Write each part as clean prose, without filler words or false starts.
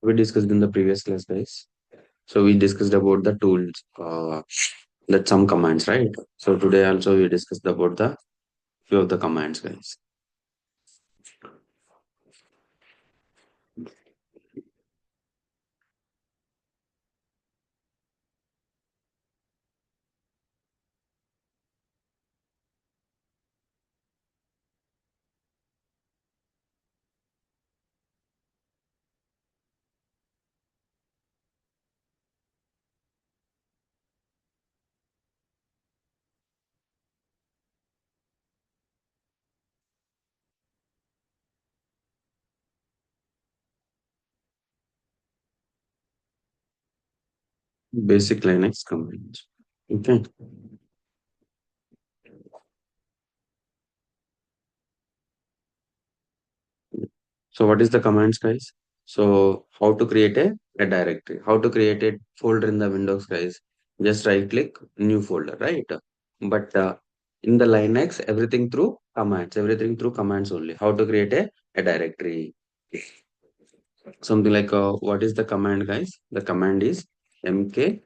we discussed in the previous class, guys. So we discussed about the tools, that some commands, right? So today also we discussed about the few of the commands, guys. Basic Linux commands. Okay. So what is the commands, guys? So how to create a directory? How to create a folder in the Windows, guys? Just right click, new folder, right? But in the Linux, everything through commands only. How to create a directory? Something like what is the command, guys? The command is mkdir.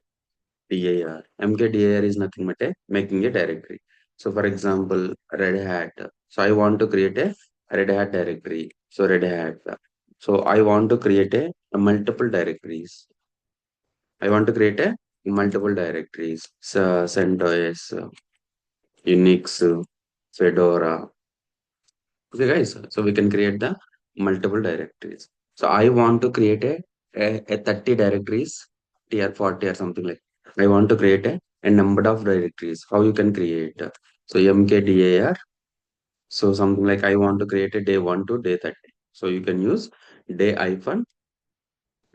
Mkdir is nothing but a making a directory. So for example, Red Hat. So I want to create a Red Hat directory. So Red Hat. So I want to create a multiple directories. I want to create a multiple directories. So CentOS, Unix, Fedora. Okay, guys. So we can create the multiple directories. So I want to create a 30 directories, tier 40 or something like. I want to create a number of directories. How you can create? So mkdir. So something like I want to create a day 1 to day 30. So you can use day hyphen.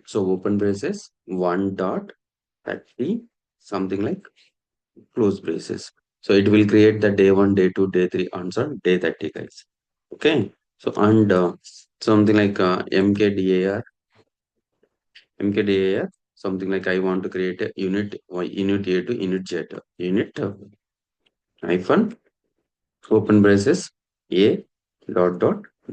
So open braces 1 dot 30, something like close braces. So it will create the day 1, day 2, day 3 answer, day 30, guys. Okay. So and something like mkdir, something like I want to create a unit A to unit Z, unit hyphen open braces A dot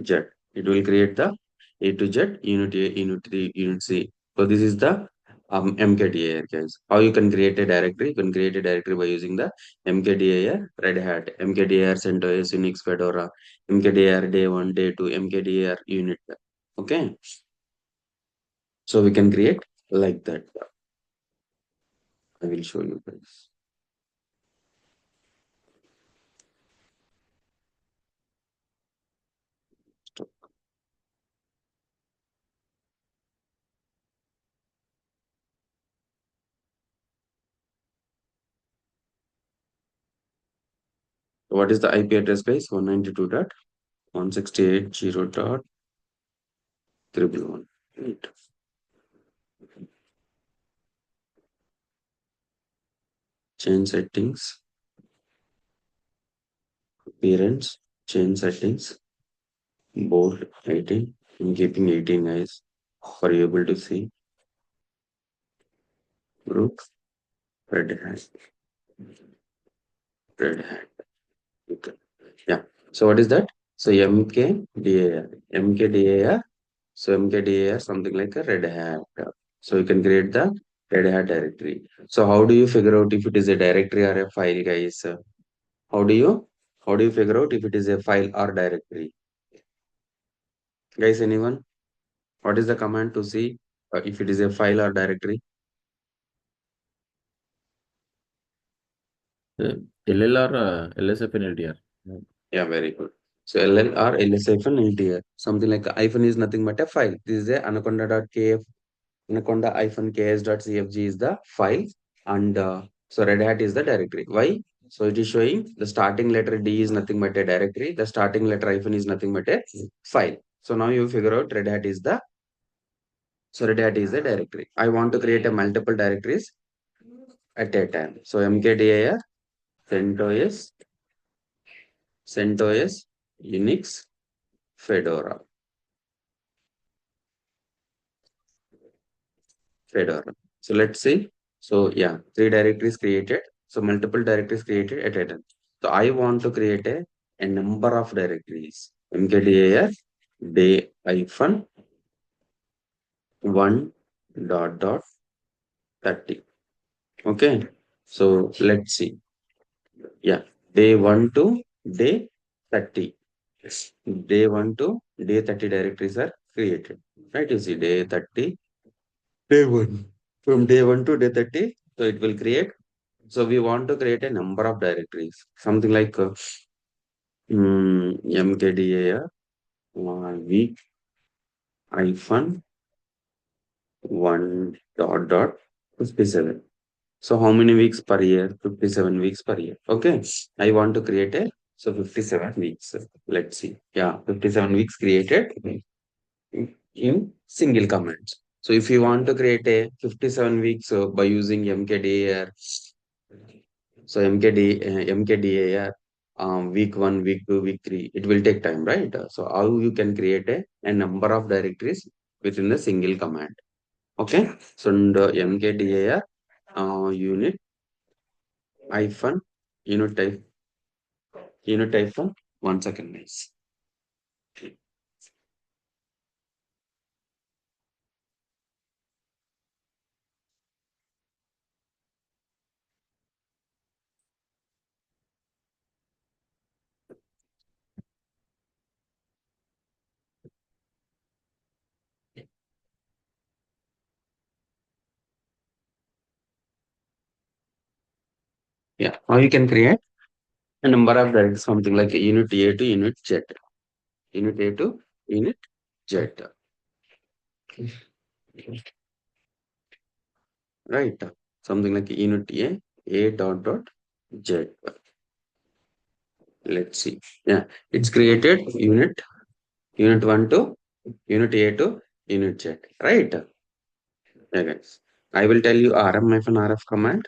Z. It will create the A to Z, unit A, unit 3, unit C. So this is the mkdir, guys. How you can create a directory? You can create a directory by using the mkdir Red Hat, mkdir CentOS, Unix, Fedora, mkdir day 1, day 2, mkdir unit. Okay. So we can create like that. I will show you guys. Stop. What is the IP address, guys? 192.168.0.311. Right. Change settings, appearance, change settings, bold 18. I'm keeping 18, guys, for you able to see. Group, red hat, red hat. Okay. Yeah. So what is that? So MKDAR. MKDAR. So MKDAR, something like a red hat. So you can create the red hat directory. So how do you figure out if it is a directory or a file, guys? How do you how do you figure out if it is a file or directory? Guys, anyone? What is the command to see if it is a file or directory? Uh, LL or LSF and LDR. Yeah, very good. So LL or LSF and LTR. Something like hyphen is nothing but a file. This is a anaconda.kf. Anaconda-ks.cfg is the file, and so Red Hat is the directory. Why? So it is showing the starting letter D is nothing but a directory. The starting letter hyphen is nothing but a file. So now you figure out Red Hat is the directory. I want to create a multiple directories at a time. So mkdir, CentOS, CentOS, Unix, Fedora, Fedora. So let's see. So yeah, three directories created. So multiple directories created at a time. So I want to create a number of directories. mkdir day hyphen 1 dot dot 30. Okay. So let's see. Yeah. Day 1 to day 30. Day 1 to day 30 directories are created. Right. You see day 30, day 1. From day 1 to day 30. So it will create. So we want to create a number of directories. Something like mkdir week hyphen 1 dot dot 57. So how many weeks per year? 57 weeks per year. Okay. I want to create a 57 weeks. Let's see. Yeah, 57 weeks created in single commands. So if you want to create a 57 weeks by using mkdir, so mkdir week 1, week 2, week 3, it will take time, right? So how you can create a number of directories within the single command. Okay. So the mkdir unit hyphen unit type unit hyphen 1 second please. Yeah, now you can create a number of directories, something like unit A to unit Z, unit A to unit Z, right? Something like unit A dot dot Z. Let's see. Yeah, it's created unit 1 to unit A to unit Z, right? Yeah, guys. I will tell you rm-rf command.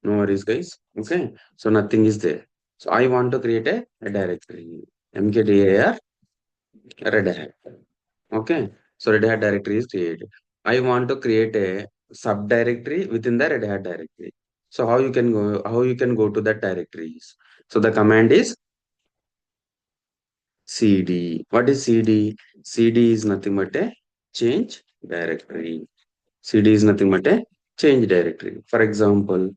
No worries, guys. Okay. So nothing is there. So I want to create a directory. mkdir Red Hat. Okay. So Red Hat directory is created. I want to create a subdirectory within the Red Hat directory. So how you can go to that directories. So the command is cd. What is cd? Cd is nothing but a change directory. Cd is nothing but a change directory. For example,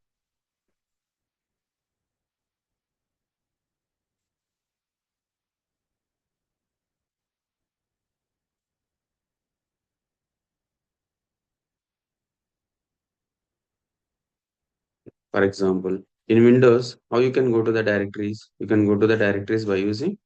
in Windows, how you can go to the directories? You can go to the directories by using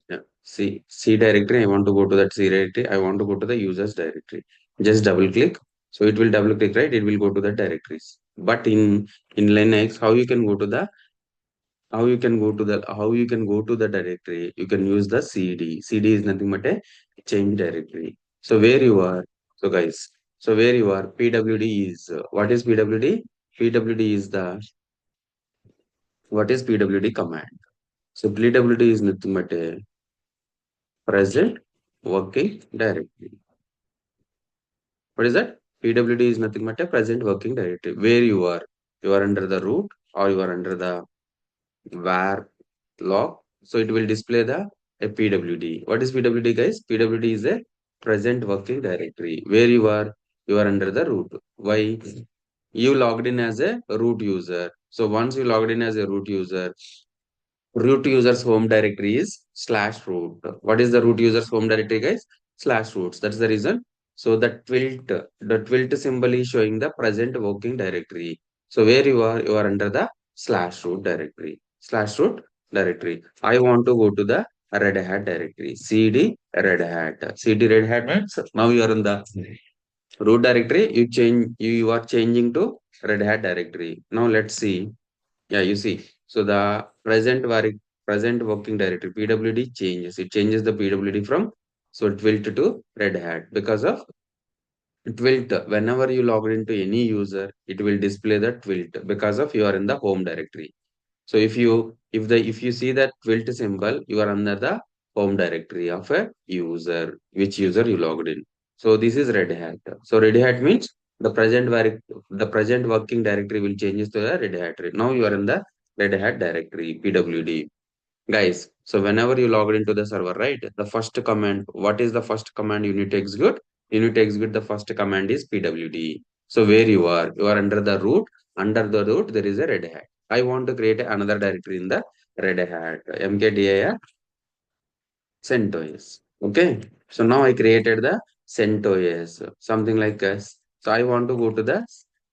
yeah, C directory. I want to go to that C directory. I want to go to the users directory. Just double click. So it will double click, right? It will go to the directories. But in Linux, how you can go to the directory? You can use the CD. CD is nothing but a change directory. So where you are, so guys, so where you are, PWD is what is PWD? PWD is the what is PWD command? So PWD is nothing but a present working directory. What is that? PWD is nothing but a present working directory. Where you are. You are under the root or you are under the var log. So it will display the a PWD. What is PWD, guys? PWD is a present working directory. Where you are under the root. Why? You logged in as a root user. So once you logged in as a root user, root user's home directory is slash root. What is the root user's home directory, guys? Slash roots. That's the reason. So the tilt symbol is showing the present working directory. So where you are under the slash root directory. Slash root directory. I want to go to the Red Hat directory. CD Red Hat. CD Red Hat means now you are in the root directory. You are changing to Red Hat directory. Now let's see. Yeah, you see. So the present working directory PWD changes. It changes the PWD from so Twilt to Red Hat because of Twilt. Whenever you log into any user, it will display the Twilt because of you are in the home directory. So if you see that Twilt symbol, you are under the home directory of a user, which user you logged in. So this is Red Hat. So Red Hat means the present working directory will changes to the Red Hat. Now you are in the Red Hat directory, PWD. Guys, so whenever you log into the server, right, the first command, what is the first command you need to execute? You need to execute the first command is pwd. So where you are under the root. Under the root, there is a Red Hat. I want to create another directory in the Red Hat, mkdir CentOS. Okay. So now I created the CentOS, something like this. So I want to go to the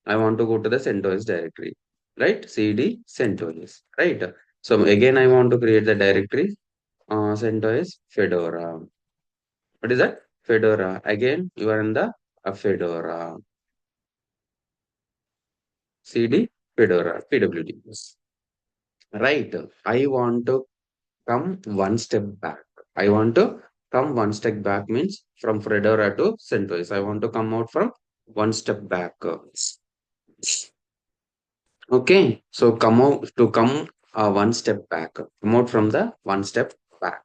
CentOS directory, right? CD CentOS, right? So again, I want to create the directory, CentOS Fedora. What is that? Fedora. Again, you are in the Fedora, CD Fedora, PWD. Right. I want to come one step back. I want to come one step back means from Fedora to CentOS. I want to come out from one step back. Okay, so come one step back. Come out from the one step back.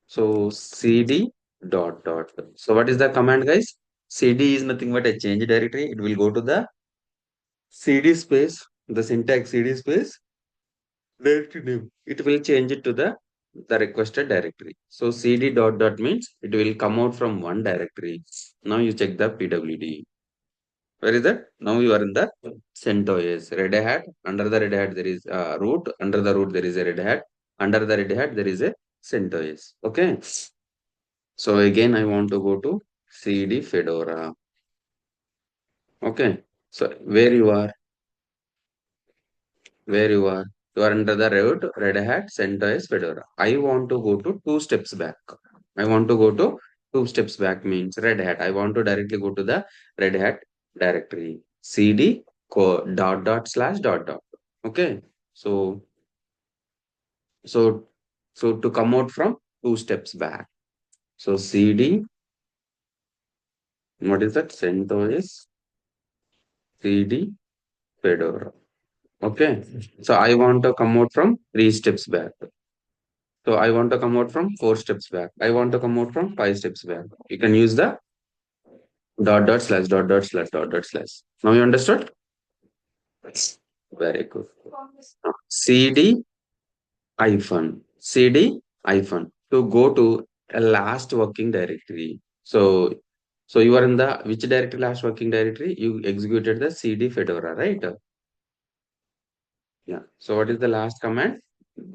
So cd dot dot. So what is the command, guys? Cd is nothing but a change directory. It will go to the cd space, the syntax cd space directory name. It will change it to the requested directory. So cd dot dot means it will come out from one directory. Now you check the pwd. Where is that? Now you are in the CentOS Red Hat. Under the Red Hat there is root. Under the root there is a Red Hat. Under the Red Hat there is a CentOS. Okay. So again I want to go to cd Fedora. Okay. So where you are under the root Red Hat CentOS Fedora. I want to go to two steps back. I want to go to two steps back means Red Hat. I want to directly go to the Red Hat directory. cd dot dot slash dot dot. Okay. So so so to come out from two steps back. So cd, what is that? CentOS cd Fedora. Okay. So I want to come out from three steps back. So I want to come out from four steps back. I want to come out from five steps back. You can use the dot dot slash dot dot slash dot dot slash. Now you understood? Very good. CD CD hyphen to go to a last working directory. So you are in the which directory? Last working directory? You executed the CD Fedora, right? Yeah. So what is the last command?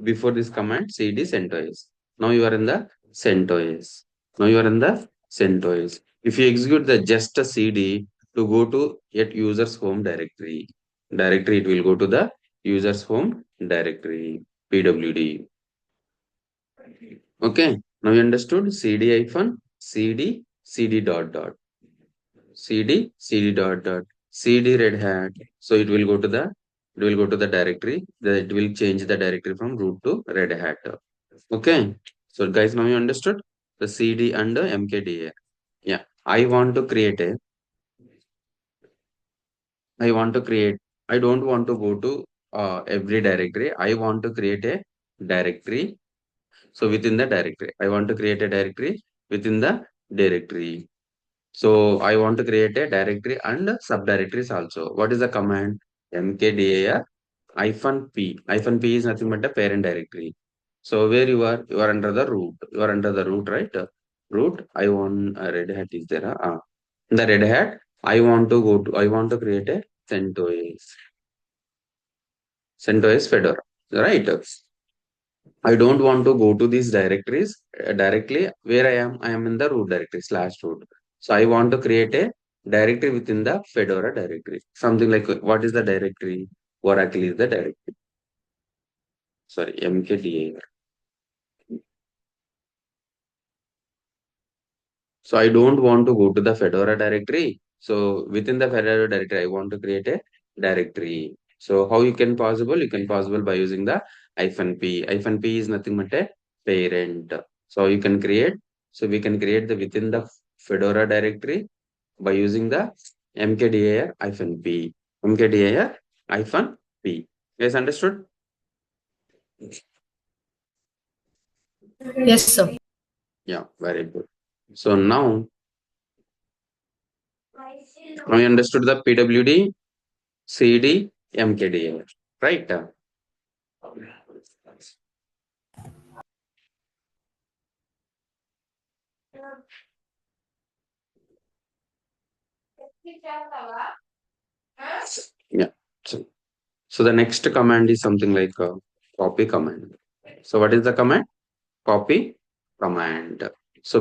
Before this command, cd CentOS. Now you are in the CentOS. Now you are in the CentOS. If you execute the just a cd to go to yet user's home directory, it will go to the user's home directory, pwd. Okay. Now you understood cd hyphen cd dot dot cd dot dot cd Red Hat. So it will go to the directory. It will change the directory from root to Red Hat. Okay. So guys, now you understood the cd and the mkdir. Yeah. I want to create. I don't want to go to every directory. I want to create a directory. So within the directory, I want to create a directory within the directory. So I want to create a directory and subdirectories also. What is the command? Mkdir hyphen p. Hyphen p is nothing but a parent directory. So where you are under the root. You are under the root, right? Root. I want Red Hat is there. The Red Hat. I want to create a CentOS. CentOS Fedora. Right? I don't want to go to these directories directly where I am. I am in the root directory slash root. So I want to create a directory within the Fedora directory. Something like what is the directory? Oracle is the directory. Sorry, mkdir. So I don't want to go to the Fedora directory. So within the Fedora directory, I want to create a directory. So how you can possible? You can possible by using the hyphen p. Hyphen p is nothing but a parent. So you can create. So we can create the within the Fedora directory by using the mkdir hyphen p. Mkdir hyphen p. Yes, understood? Yes, sir. Yeah, very good. So now you understood the PWD, CD, MKDR, right? Yeah. So the next command is something like copy command. So what is the command? Copy command. So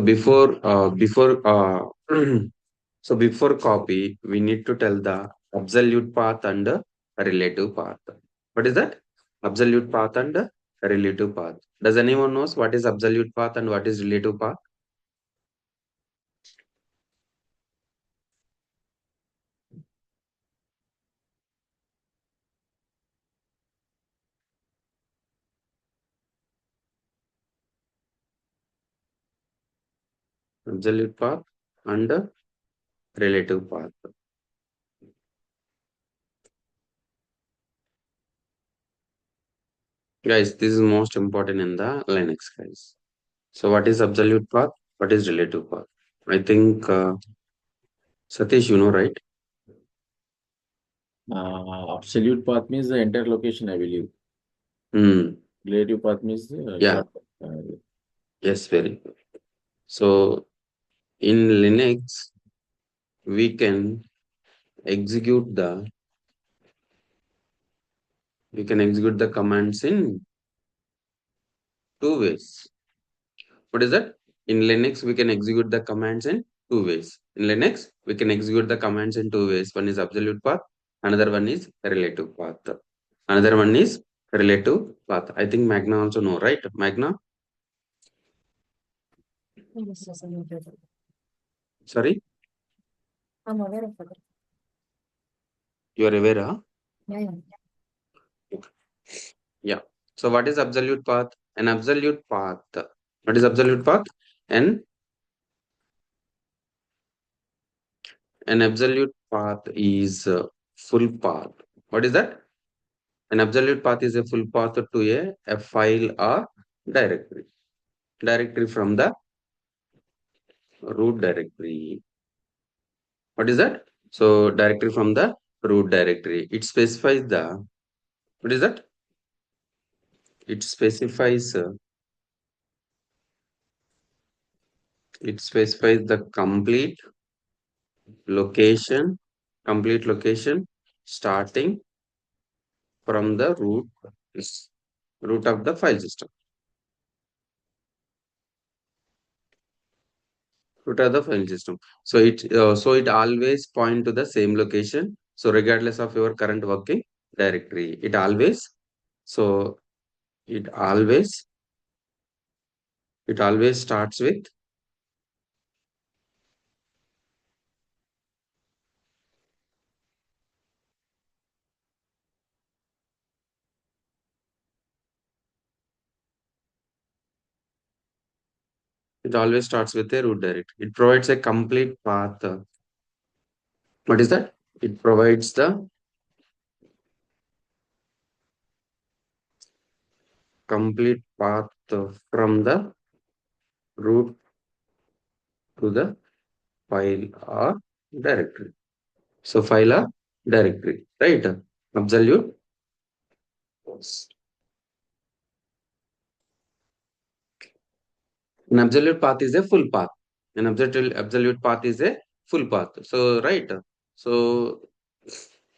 so before copy, we need to tell the absolute path and relative path. What is that? Absolute path and relative path. Does anyone knows what is absolute path and what is relative path? Absolute path and relative path. Guys, this is most important in the Linux, guys. So what is absolute path? What is relative path? I think Satish, you know, right? Absolute path means the entire location, I believe. Hmm. Relative path means the Yeah. short. Yes, very good. So in Linux, we can execute the commands in two ways. What is that? In Linux, we can execute the commands in two ways. In Linux, we can execute the commands in two ways. One is absolute path, another one is relative path. Another one is relative path. I think Magna also know, right? Magna? Yes, yes, I'm aware of it. Sorry, I'm aware of it. you are aware, huh? Yeah, yeah. Yeah. So what is absolute path? An absolute path. What is absolute path? An an absolute path is full path. What is that? An absolute path is a full path to a file or directory. Directory from the root directory. What is that? So directory from the root directory. What is that? It specifies the location, complete location starting from the root of the file system. Root of the file system. So it always point to the same location. So regardless of your current working directory, so it always it always starts with a root directory. It provides a complete path. What is that? It provides the complete path from the root to the file or directory. So file or directory, right? Absolute. An absolute path is a full path. An absolute path is a full path. So right. So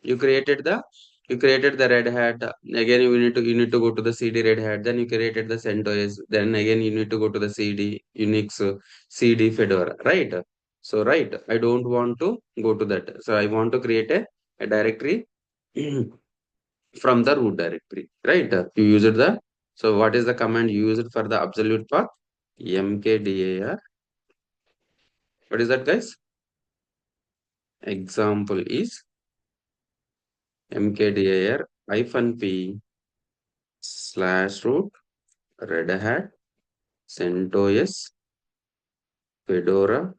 you created the Red Hat. Again, you need to go to the CD Red Hat. Then you created the CentOS. Then again you need to go to the CD Unix, CD Fedora. Right. So right. I don't want to go to that. So I want to create a directory from the root directory. Right. You used the. So what is the command you used for the absolute path? Mkdir. What is that, guys? Example is mkdir -p /root red hat CentOS Fedora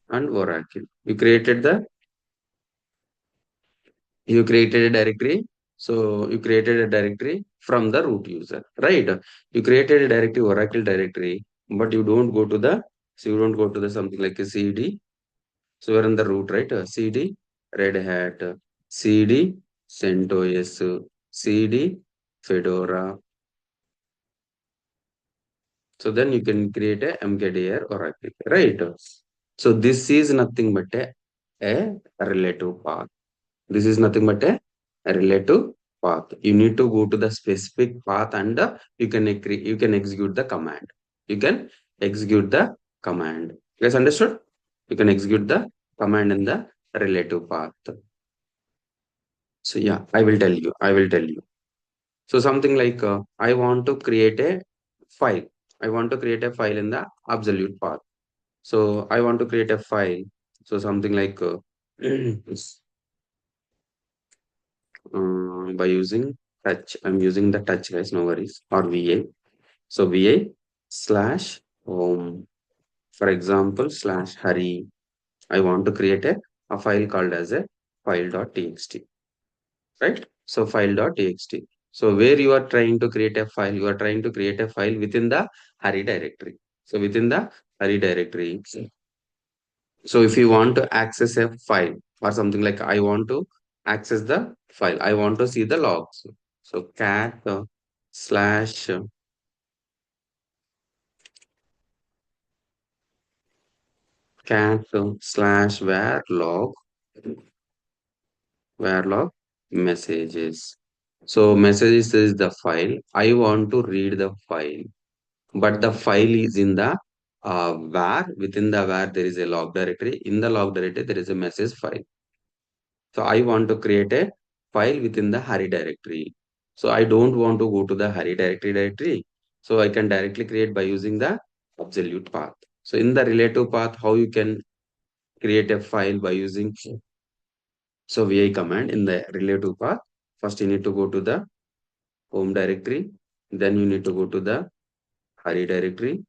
and Oracle. You created a directory. So you created a directory from the root user, right? You created a directory, Oracle directory, but you don't go to the something like a CD. So we're in the root, right? CD Red Hat, CD CentOS, CD Fedora. So then you can create a mkdir Oracle, right? So this is nothing but a relative path. This is nothing but a relative path. You need to go to the specific path and you can execute the command. You can execute the command. You guys understood? You can execute the command in the relative path. So yeah, I will tell you. I will tell you. So something like I want to create a file. I want to create a file in the absolute path. So I want to create a file. So something like by using touch. I'm using the touch, guys, no worries, or VA. So VA slash home, for example, slash Hari. I want to create a file called as a file.txt, right? So file.txt. So where you are trying to create a file, you are trying to create a file within the Hari directory. So within the Hari directory. So if you want to access a file or something like I want to access the file, I want to see the logs. So cat slash cat slash where log messages. So messages is the file. I want to read the file, but the file is in the var. Within the var there is a log directory. In the log directory there is a message file. So I want to create a file within the Hari directory. So I don't want to go to the Hari directory. So I can directly create by using the absolute path. So in the relative path, how you can create a file by using so vi command in the relative path. First you need to go to the home directory. Then you need to go to the Hari directory.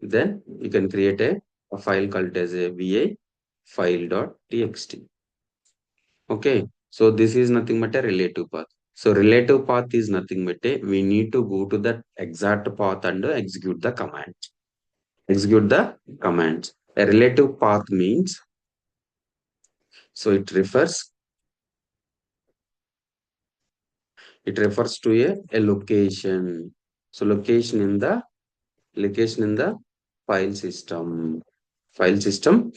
Then you can create a file called as a va file.txt. Okay, so this is nothing but a relative path. So relative path is nothing but we need to go to that exact path and execute the command. Execute the commands. A relative path means, so it refers to a location. So location in the file system. File system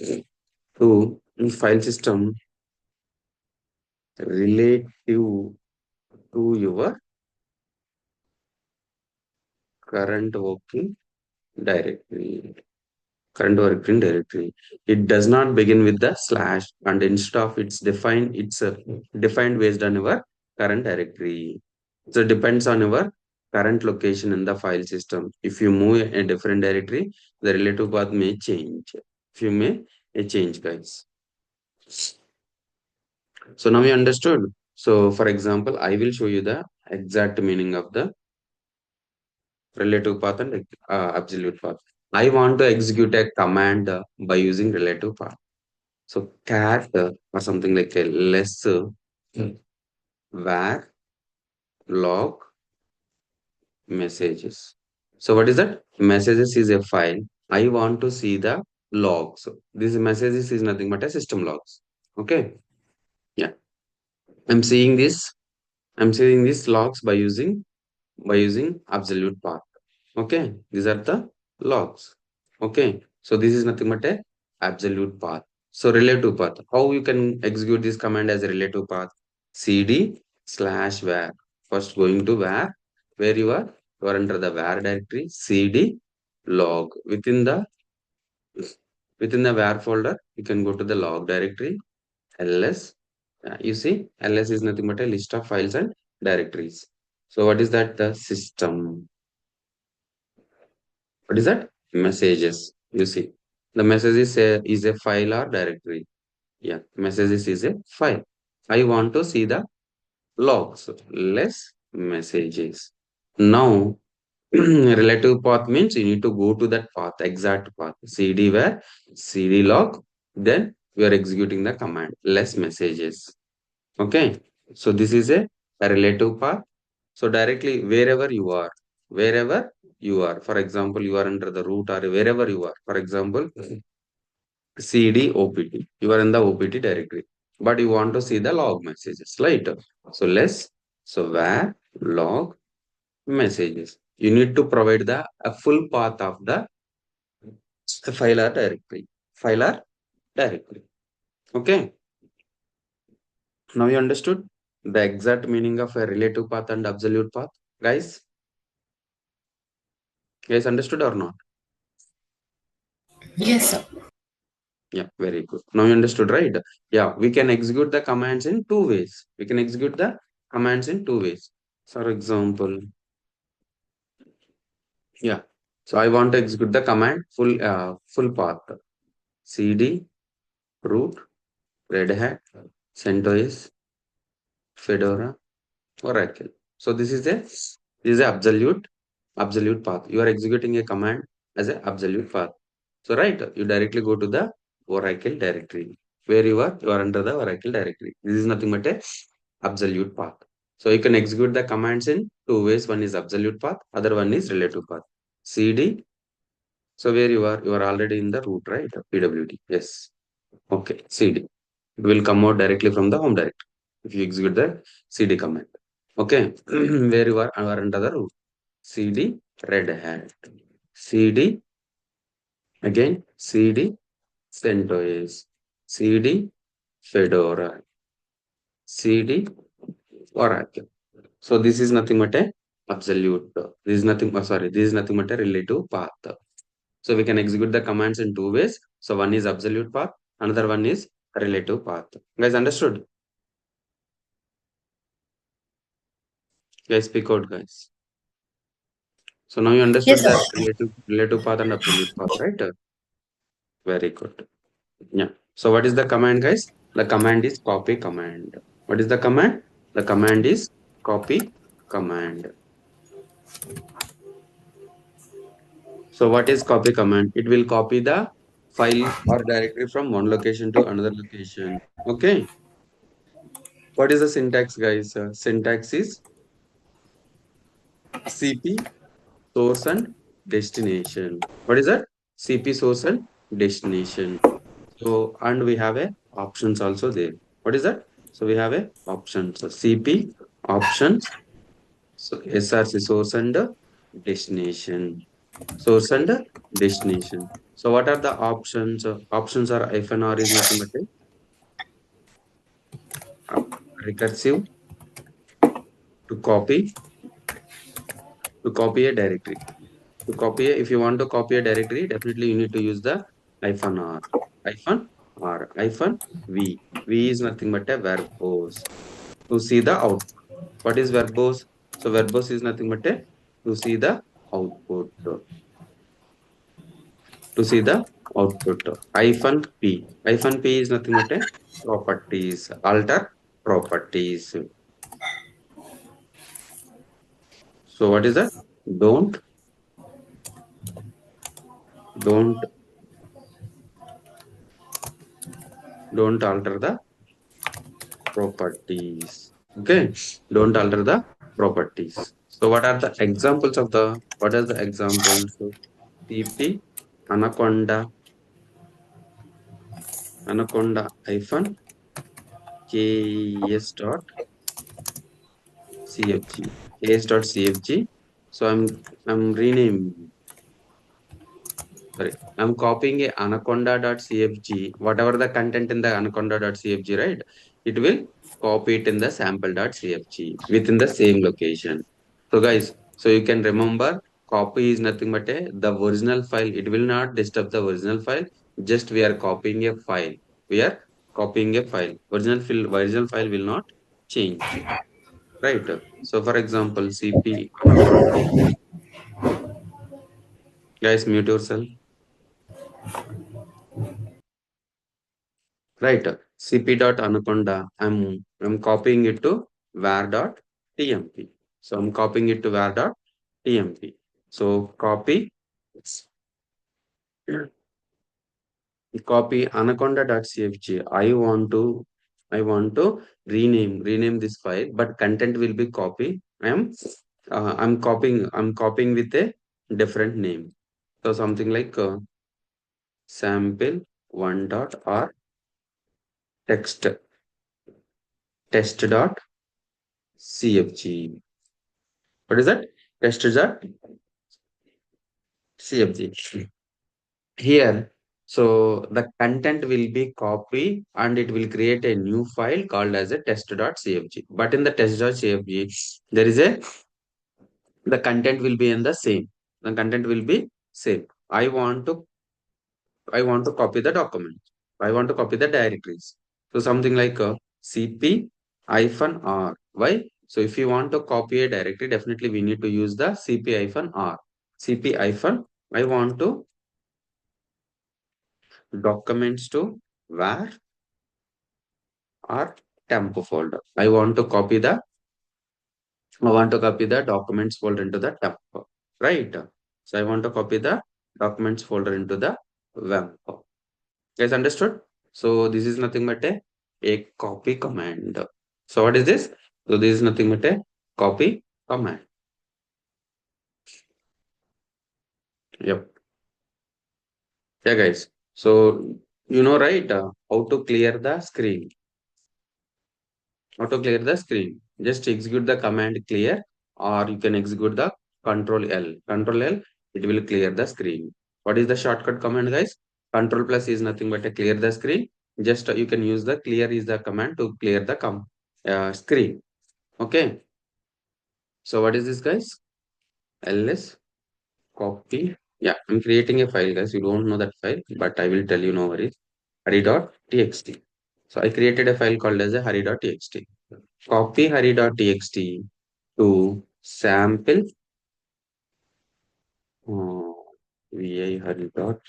to file system relative to your current working directory. Current working directory. It does not begin with the slash, and instead of it's defined based on your current directory. So it depends on your current location in the file system. If you move a different directory, the relative path may change. If you may change, guys. So now you understood. So for example, I will show you the exact meaning of the relative path and absolute path. I want to execute a command by using relative path. So cat or something like a less var log messages. So what is that? Messages is a file. I want to see the logs. This messages is nothing but a system logs. Okay. Yeah. I'm seeing this. I'm seeing these logs by using absolute path. Okay. These are the logs. Okay. So this is nothing but a absolute path. So relative path. How you can execute this command as a relative path? cd slash var. First going to var, where you are under the var directory, cd log. Within the var folder, you can go to the log directory, ls. You see, ls is nothing but a list of files and directories. So what is that? The system. What is that? Messages. You see, the messages is a file or directory. Yeah, messages is a file. I want to see the logs, less messages. Now, relative path means you need to go to that path, exact path. CD where, CD log, then you are executing the command, less messages. Okay, so this is a relative path. So directly wherever you are, for example, you are under the root or wherever you are, for example, CD OPT, you are in the OPT directory, but you want to see the log messages, right? So where log messages, you need to provide the a full path of the a file or directory. File or directory. Okay. Now you understood the exact meaning of a relative path and absolute path, guys? Guys, understood or not? Yes, sir. Yeah, very good. Now you understood, right? Yeah, we can execute the commands in two ways. We can execute the commands in two ways. For example, yeah. So I want to execute the command full path. CD, root, Red Hat, CentOS, Fedora, Oracle. So this is a absolute path. You are executing a command as a absolute path. So right, you directly go to the Oracle directory where you are under the Oracle directory. This is nothing but a absolute path. So you can execute the commands in two ways. One is absolute path, other one is relative path. CD. So where you are already in the root, right? PWD. Yes. Okay. CD. It will come out directly from the home directory if you execute the CD command. Okay. Where you are under the root. CD Red Hat. CD again. CD CentOS. CD Fedora. CD Oracle. So this is nothing but a absolute. This is nothing. Sorry, this is nothing but a relative path. So we can execute the commands in two ways. So one is absolute path, another one is relative path. Guys, understood? Guys, speak out, guys. So now you understood Yes, the sir. relative path and absolute path, right? Very good. Yeah. So what is the command, guys? The command is copy command. What is the command? The command is copy command. So what is copy command? It will copy the file or directory from one location to another location. Okay. What is the syntax, guys? Syntax is CP source and destination. What is that? CP source and destination. So, and we have a options also there. What is that? So we have a options. So CP options. So SRC source and destination. Source and destination. So what are the options? Options are FNR is nothing but a recursive to copy a directory. If you want to copy a directory, definitely you need to use the hyphen hyphen v. V is nothing but a verbose to see the output. What is verbose? So verbose is nothing but a to see the output. To see the output. Hyphen p is nothing but a properties. Alter properties. So what is that? Don't don't don't alter the properties. Okay, don't alter the properties. So what are the examples of the what are the examples? So TP anaconda hyphen kes dot cfg kes.cfg. So I'm renaming. Sorry, I'm copying a anaconda.cfg, whatever the content in the anaconda.cfg, right? It will copy it in the sample.cfg within the same location. So guys, so you can remember copy is nothing but the original file. It will not disturb the original file. Just we are copying a file. We are copying a file. Original file will not change. Right. So for example, cp anaconda. Guys, mute yourself. Right. cp.anaconda. I'm copying it to var.tmp. So I'm copying it to var.tmp. So copy anaconda.cfg. I want to rename this file, but content will be copy. I'm copying with a different name. So something like sample one dot or text test.cfg. What is that? Test.cfg. here, so the content will be copy and it will create a new file called as a test.cfg. But in the test.cfg, there is a the content will be in the same. The content will be same. I want to copy the document. I want to copy the directories. So something like cp hyphen r. Why? So if you want to copy a directory, definitely we need to use the cp hyphen r. cp hyphen I want to documents to where or temp folder. I want to copy the documents folder into the temp, right? So I want to copy the documents folder into the web. Guys, understood? So this is nothing but a copy command. So what is this? So this is nothing but a copy command. Yep. Yeah, guys. So you know, right? How to clear the screen. How to clear the screen. Just execute the command clear, or you can execute the control L. Control L, it will clear the screen. What is the shortcut command, guys? Control plus is nothing but a clear the screen. Just you can use the clear is the command to clear the screen. Okay. So what is this, guys? ls copy. Yeah, I'm creating a file, guys. You don't know that file, but I will tell you, no worries. Hari.txt. So I created a file called as a hari.txt. Copy hari.txt to sample uh, vi hari.txt.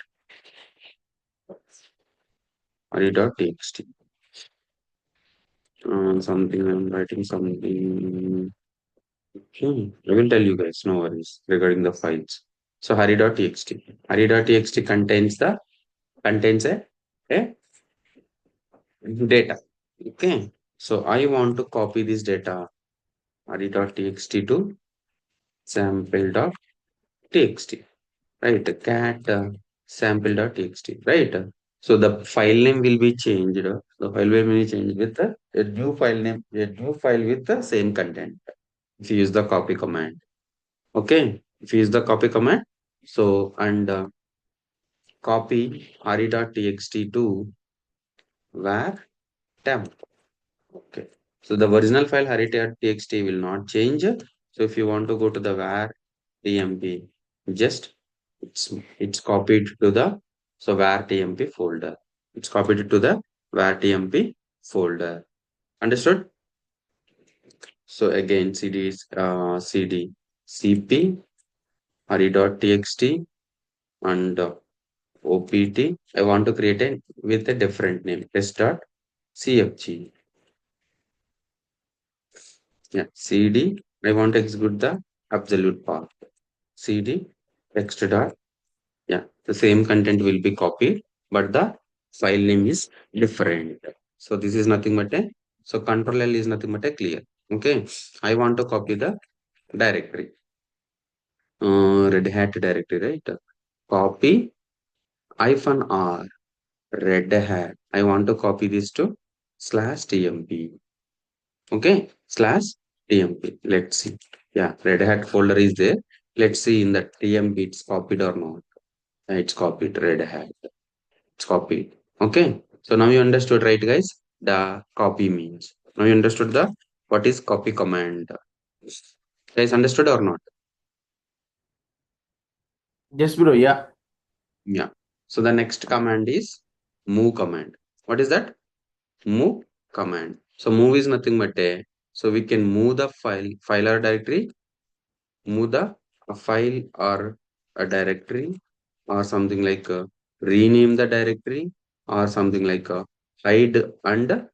Something I'm writing something. I will tell you guys, no worries regarding the files. So hari.txt. Hari.txt contains a data. Okay. So I want to copy this data hari.txt to sample.txt. Right, cat sample.txt, right? So the file name will be changed. The file will be changed with a new file name, a new file with the same content. If you use the copy command, okay. If you use the copy command, so and copy hari.txt to var temp. Okay. So the original file hari.txt will not change. So if you want to go to the var tmp, just it's copied to the so var tmp folder. It's copied to the var tmp folder. Understood? So again cd cp hari.txt and opt. I want to create a with a different name test.cfg. Yeah, cd. I want to execute the absolute path. cd text dot. Yeah, the same content will be copied, but the file name is different. So this is nothing but a so control L is nothing but a clear. Okay, I want to copy the directory, Red Hat directory, right? Copy hyphen R Red Hat. I want to copy this to slash tmp. Okay, slash tmp. Let's see. Yeah, Red Hat folder is there. Let's see in the tmp it's copied or not. It's copied Red Hat. It's copied. Okay. So now you understood, right, guys? The copy means. Now you understood the what is copy command. Guys, understood or not? Yes, bro. Yeah. Yeah. So the next command is move command. What is that? Move command. So move is nothing but a so we can move the file or directory, move the a file or a directory, or something like rename the directory, or something like hide and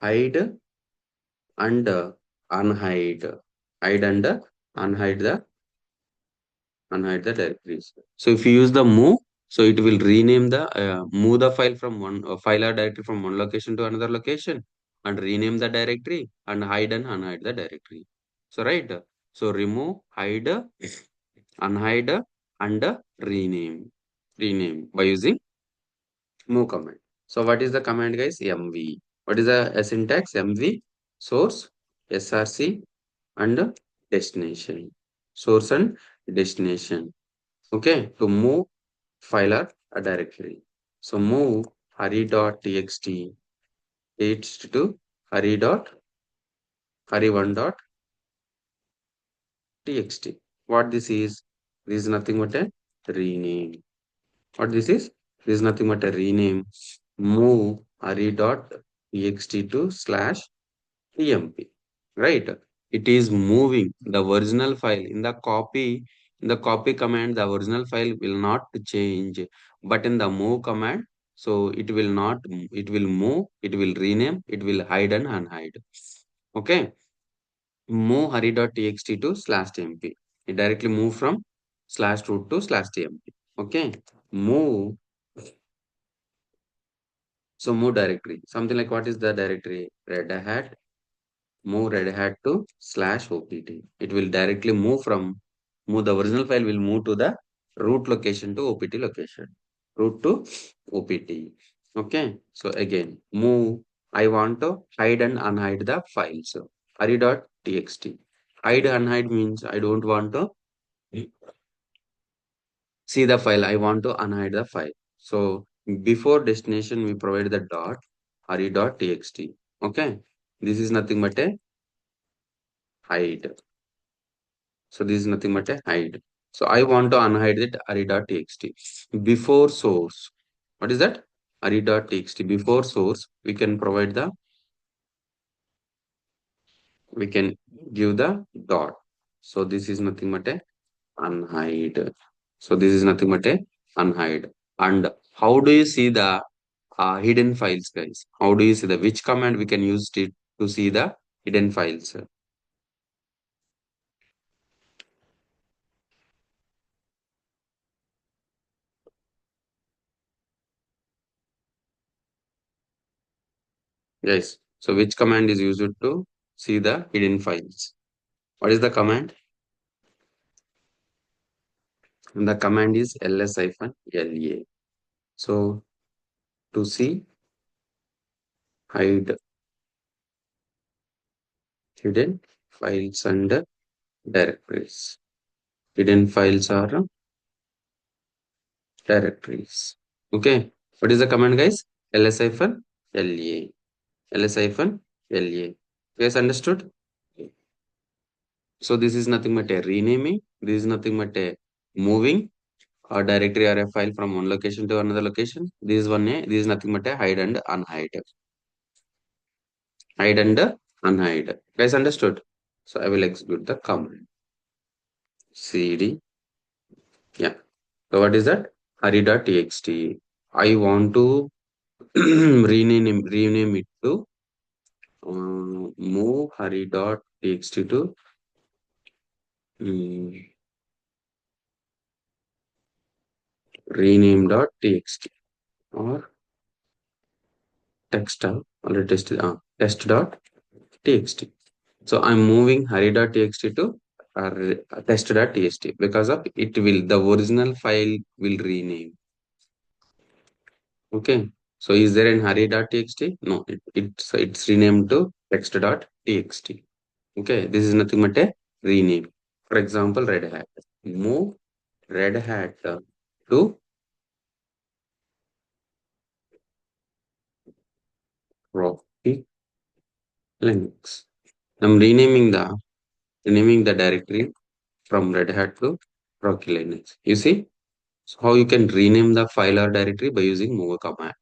hide and unhide. Hide and unhide the unhide the directories. So if you use the move, so it will rename the move the file from one file or directory from one location to another location and rename the directory and hide and unhide the directory. So right. So remove, hide, unhide, and rename by using move command. So what is the command, guys? mv. What is the syntax? mv source src and destination. Source and destination. Okay, to move file or a directory. So move hurry.txt to hurry1.txt. What this is? This is nothing but a rename. What this is? This is nothing but a rename. Move hurry.txt to slash tmp. Right? It is moving the original file in the copy command. The original file will not change, but in the move command, so it will not. It will move. It will rename. It will hide and unhide. Okay. Move hurry.txt to slash tmp. It directly move from slash root to slash tmp. Okay. Move. So move directory. Something like, what is the directory? Red hat. Move red hat to slash opt. It will directly move the original file will move to the root location to opt location. Root to opt. Okay. So again, move. I want to hide and unhide the files. Hurry.txt. Hide unhide means I don't want to see the file. I want to unhide the file. So before destination, we provide the dot hurry.txt. Okay. This is nothing but a hide. So this is nothing but a hide. So I want to unhide that array.txt. Before source. What is that? Array.txt. Before source, we can give the dot. So this is nothing but a unhide. So this is nothing but a unhide. And how do you see the hidden files, guys? How do you see the which command we can use it to see the hidden files? Guys, so which command is used to see the hidden files? What is the command? And the command is ls-la. So to see hide hidden files and directories. Hidden files are directories. Okay. What is the command, guys? ls-la. ls-la. Yes, understood? So this is nothing but a renaming. This is nothing but a moving a directory or a file from one location to another location. This is nothing but a hide and unhide. Hide and unhide. Guys, understood? So I will execute the command. cd. Yeah. So what is that? Hurry.txt. I want to rename it to move hurry.txt to um, rename.txt or test.txt. So I'm moving hurry.txt to test.txt because of it will the original file will rename. Okay. So is there an hurry.txt? No, it's renamed to text.txt. Okay, this is nothing but a rename. For example, Red Hat. Move Red Hat to Rocky Linux. I'm renaming the directory from Red Hat to Rocky Linux. You see? So how you can rename the file or directory by using move command.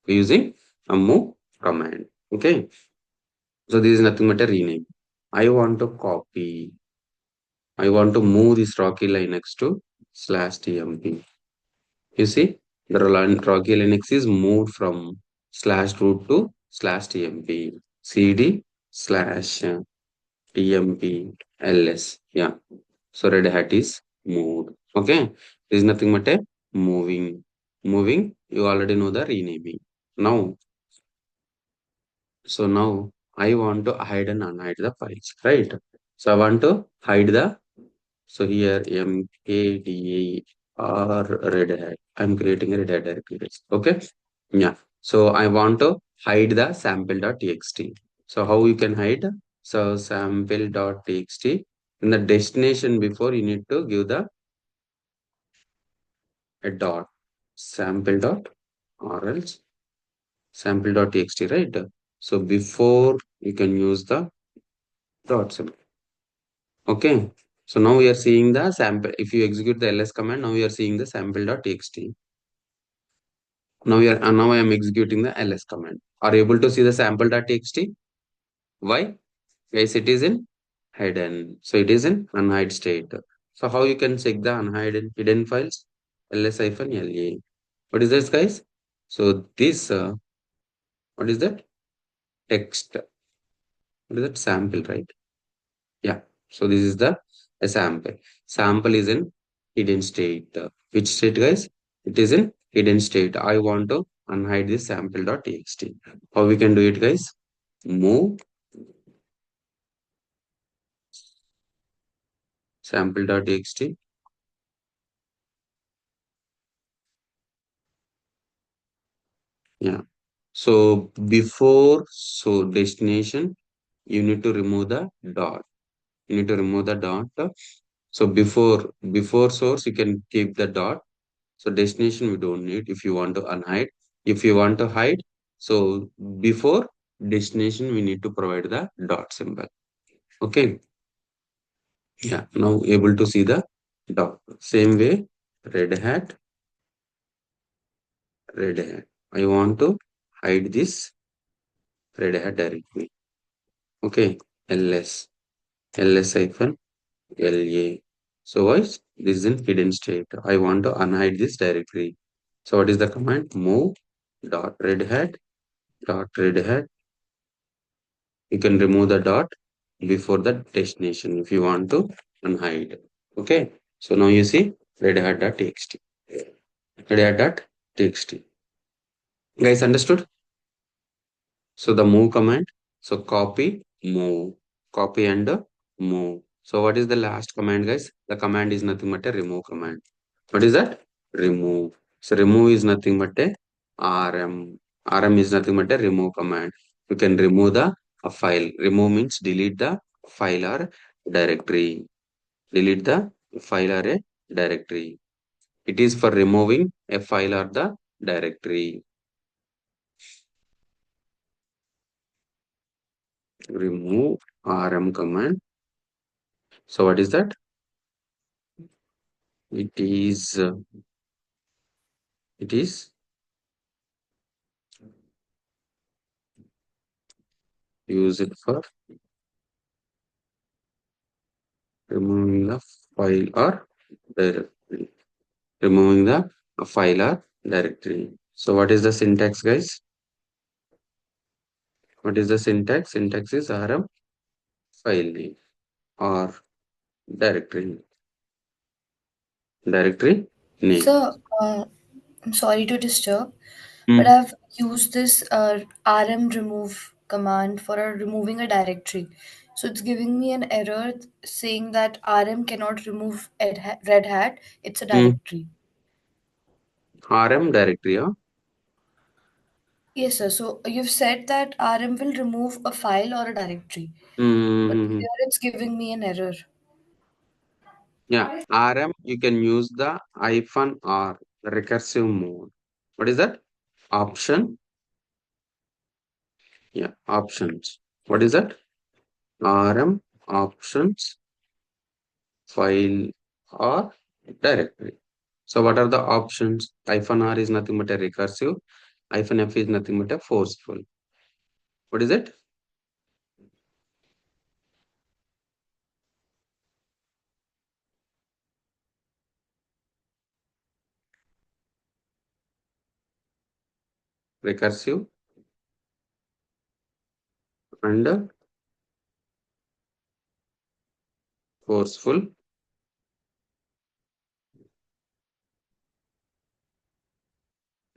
By using a move command. Okay. So this is nothing but a rename. I want to copy. I want to move this Rocky Linux to slash tmp. You see, the Rocky Linux is moved from slash root to slash tmp. cd slash tmp ls. Yeah. So Red Hat is moved. Okay. There is nothing but a moving. Moving, you already know the renaming. Now, so now I want to hide and unhide the files, right? So I want to hide the, so here mkdir Red Hat. I'm creating a Red Hat directory. Okay. Yeah. So I want to hide the sample.txt. So how you can hide? So sample.txt in the destination before you need to give the a dot sample dot or else sample.txt, right? So before you can use the dot symbol. Okay. So now we are seeing the sample. If you execute the ls command, now we are seeing the sample.txt. Now I am executing the ls command. Are you able to see the sample.txt? Why? Guys, it is in hidden. So it is in unhide state. So how you can check the unhidden hidden files? ls-la. What is this, guys? So this what is that? Text. What is that? Sample, right? Yeah. So this is the a sample. Sample is in hidden state. Which state, guys? It is in hidden state. I want to unhide this sample.txt. How we can do it, guys? Move sample.txt. Yeah. So destination, you need to remove the dot. You need to remove the dot. So before source, you can keep the dot. So destination we don't need if you want to unhide. If you want to hide, so before destination we need to provide the dot symbol. Okay. Yeah. Now able to see the dot. Same way, red hat, red hat. I want to hide this red hat directly. Okay. ls ls hyphen la. So what's this is in hidden state. I want to unhide this directory. So what is the command? Move dot red hat dot red hat. You can remove the dot before the destination if you want to unhide. Okay. So now you see red hat dot txt. Red hat dot txt. Guys, understood? So the move command. So copy and move. So what is the last command, guys? The command is nothing but a remove command. What is that? Remove. So remove is nothing but a rm. Rm is nothing but a remove command. You can remove the a file. Remove means delete the file or directory. Delete the file or a directory. It is for removing a file or the directory. Remove rm command. So what is that? It is it is used for removing the file or directory. Removing the file or directory. So what is the syntax, guys? What is the syntax? Syntax is rm file name or directory directory name. So, I'm sorry to disturb, but Hmm. I've used this rm remove command for removing a directory. So it's giving me an error saying that rm cannot remove Red Hat. It's a Hmm. directory. rm directory. Huh? Yes, sir. So you've said that rm will remove a file or a directory, but Hmm. here it's giving me an error. Yeah, rm you can use the hyphen r recursive mode. What is that? Option. Yeah, options. What is that? rm options file or directory. So what are the options? Hyphen r is nothing but a recursive. Hyphen f is nothing but a forceful. What is it? Recursive and forceful.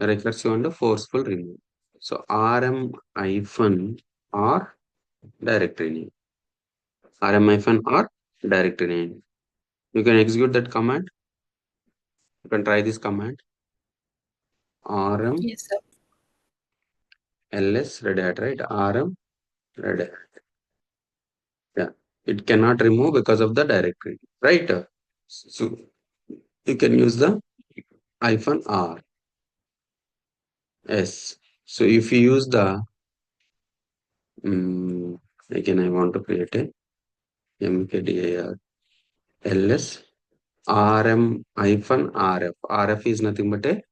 Recursive and forceful remove. So rm hyphen r directory name. Rm hyphen r directory name. You can execute that command. You can try this command. Rm Yes, sir. ls red hat, right? Rm red hat. Yeah. It cannot remove because of the directory, right? So you can use the hyphen R. S. So if you use the again I want to create a mkdir ls rm hyphen rf. Rf is nothing but a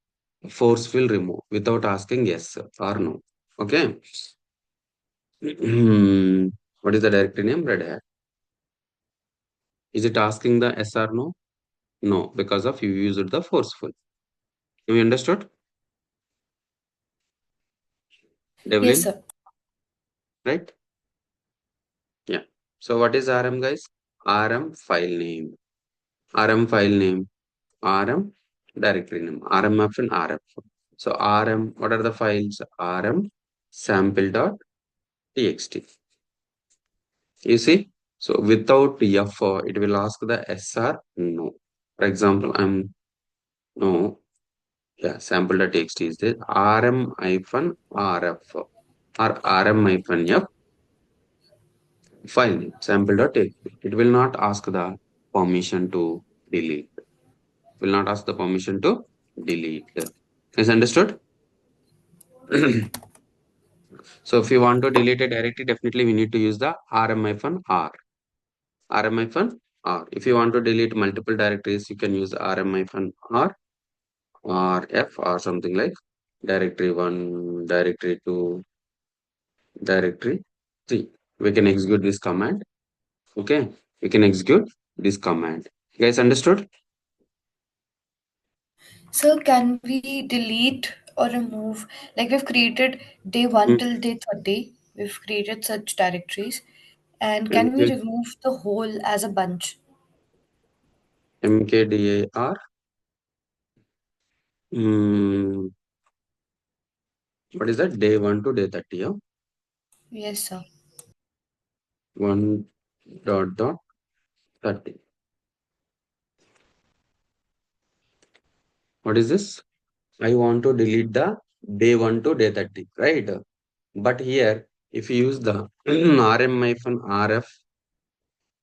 forceful remove without asking yes or no. Okay. What is the directory name? Red Hat. Is it asking the yes or no? No, because of you used the forceful. You understood? Yes, Devlin, sir. right? Yeah. So what is RM, guys? RM file name. RM file name. RM directory name. RM option RF. So RM, what are the files? RM sample.txt. You see? So without F, it will ask the S or no. For example, I'm no. Yeah, sample.txt is this RM hyphen RF or RM hyphen F file name sample.txt. It will not ask the permission to delete. Will not ask the permission to delete. Is understood? So if you want to delete a directory, definitely we need to use the rm-r. rm-r. If you want to delete multiple directories, you can use rm-r or f or something like directory 1, directory 2, directory 3. We can execute this command. Okay. We can execute this command. You guys understood? So can we delete or remove, like we've created day 1 Mm, till day 30, we've created such directories, and can we MK, remove the whole as a bunch? mkdir. Mm, what is that? Day 1 to day 30. Yeah? Yes, sir. 1 dot 30. What is this? I want to delete the day 1 to day 30, right? But here, if you use the rm-rf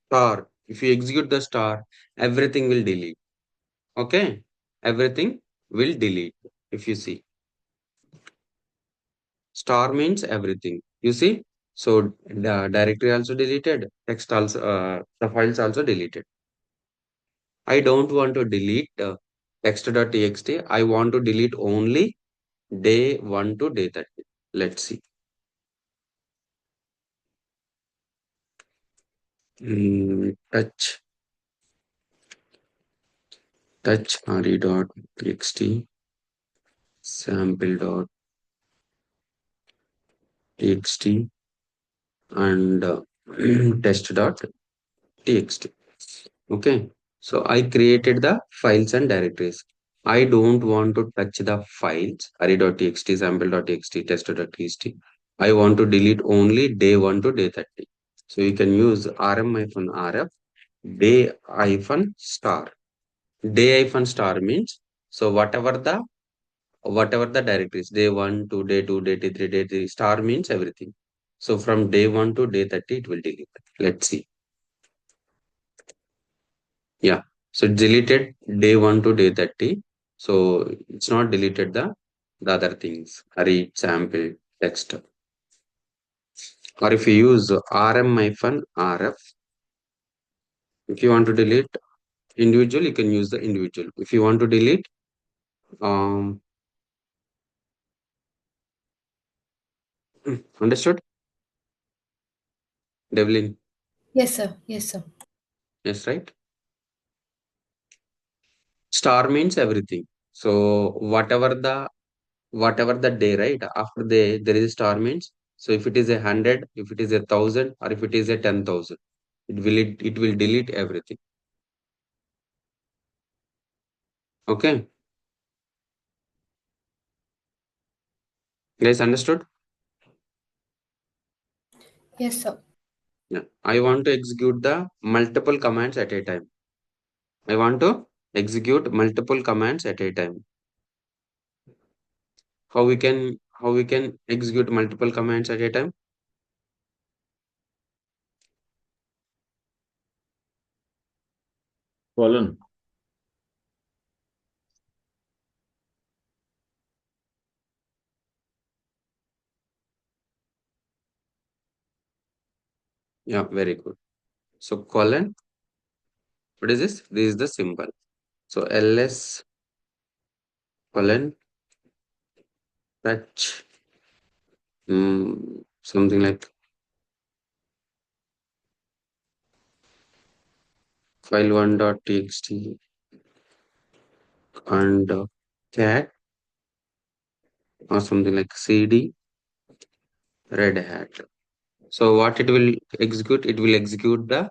star, if you execute the star, everything will delete. Okay? Everything will delete. If you see, star means everything. You see? So the directory also deleted, text also, the files also deleted. I don't want to delete text.txt. I want to delete only day 1 to day 30. Let's see. Touch re.txt sample.txt and test.txt. Okay. So I created the files and directories. I don't want to touch the files re.txt, sample.txt, test.txt. I want to delete only day 1 to day 30. So you can use rm-rf day-star. Day-star means so whatever the directories day 1 to day 2, day 3, day 3, star means everything. So from day 1 to day 30, it will delete. Let's see. Yeah. So it deleted day 1 to day 30. So it's not deleted the other things. Read, sample, text. Or if you use rm-rf, if you want to delete individual, you can use the individual. If you want to delete, um, understood? Devlin, Yes, sir. Yes, sir. yes, right? Star means everything. So whatever the day, right? After day, there is a star means. So if it is 100, if it is 1,000, or if it is 10,000, it will delete everything. Okay, guys, understood? Yes, sir. Yeah. I want to execute the multiple commands at a time. I want to execute multiple commands at a time. How we can execute multiple commands at a time? Colon. Yeah, very good. So colon, what is this? This is the symbol. So ls colon fetch something like file1.txt and cat or something like cd red hat. So what it will execute? It will execute the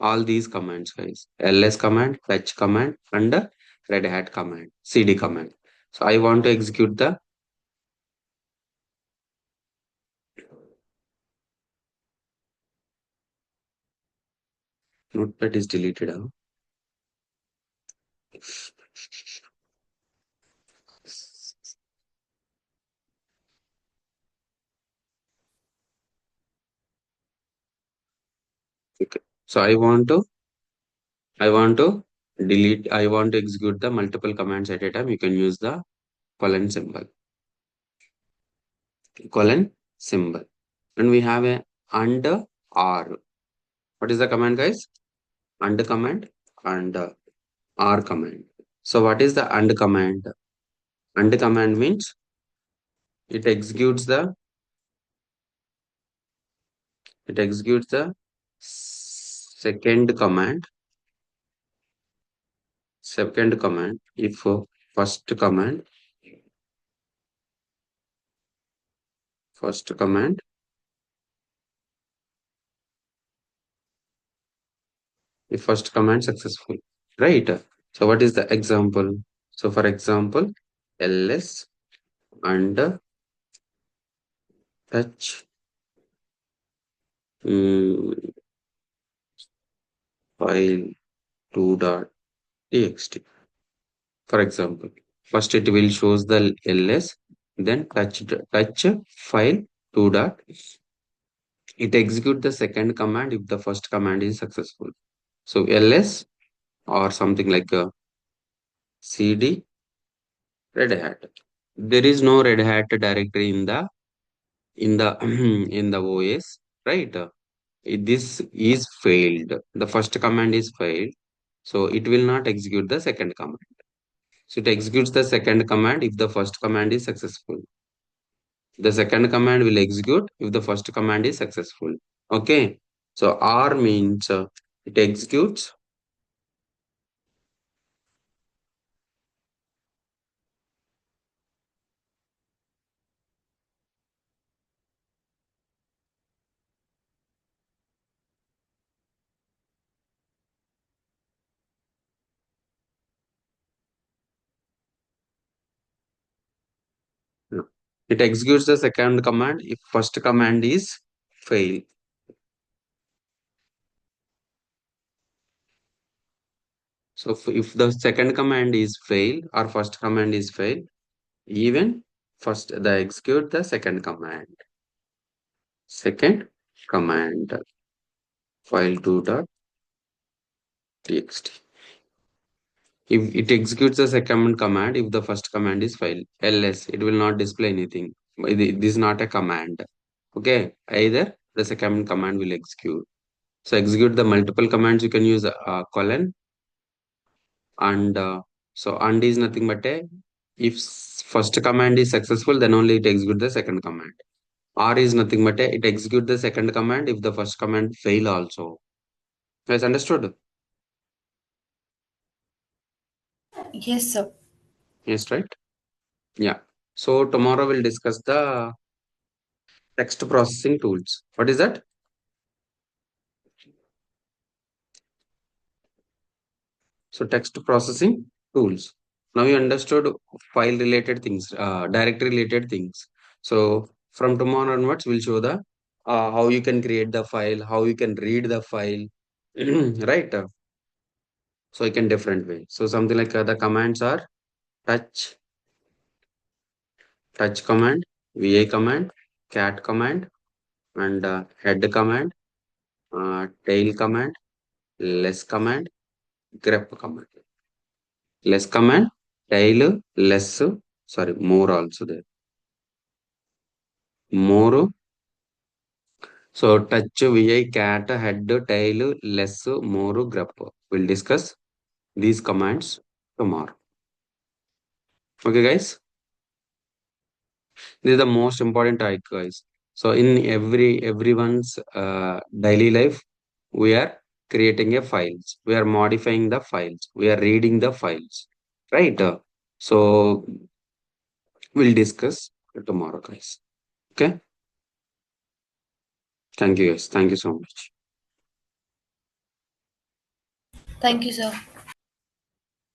all these commands, guys. ls command, fetch command, and red hat command, cd command. So I want to execute the notepad is deleted. Huh? Okay. So I want to I want to execute the multiple commands at a time. You can use the colon symbol. Colon symbol. And we have a and r. What is the command, guys? And command and r command. So what is the and command? And command means it executes the second command. Second command if first command if first command successful, right? So what is the example? So for example, ls and touch file 2.txt. For example, first it will shows the ls, then touch file 2 dot. It execute the second command if the first command is successful. So ls or something like a cd red hat. There is no red hat directory in the in the OS, right? This is failed. The first command is failed, so it will not execute the second command. So it executes the second command if the first command is successful. The second command will execute if the first command is successful. Okay. So R means it executes. No. It executes the second command if first command is fail. So if the second command is fail or first command is fail, even first the execute the second command. Second command file2.txt. If it executes the second command, if the first command is fail, ls, it will not display anything. This is not a command. Okay, either the second command will execute. So execute the multiple commands. You can use colon and so and is nothing but a if first command is successful, then only it execute the second command. R is nothing but a it execute the second command if the first command fail also. Guys, understood? Yes, sir. Yes, right? Yeah. So tomorrow we'll discuss the text processing tools. What is that? So text processing tools. Now you understood file related things, directory related things. So from tomorrow onwards, we'll show the how you can create the file, how you can read the file, right? So you can different way. So something like the commands are touch, touch command, va command, cat command, and head command, tail command, less command, grep command. Less command, tail, less, sorry, more also there. More, So touch, vi, cat, head, tail, less, more, grep. We'll discuss these commands tomorrow. Okay, guys. This is the most important type, guys. So in everyone's daily life, we are creating a files. We are modifying the files. We are reading the files, right? So we'll discuss tomorrow, guys. Okay. Thank you, guys. Thank you so much. Thank you, sir.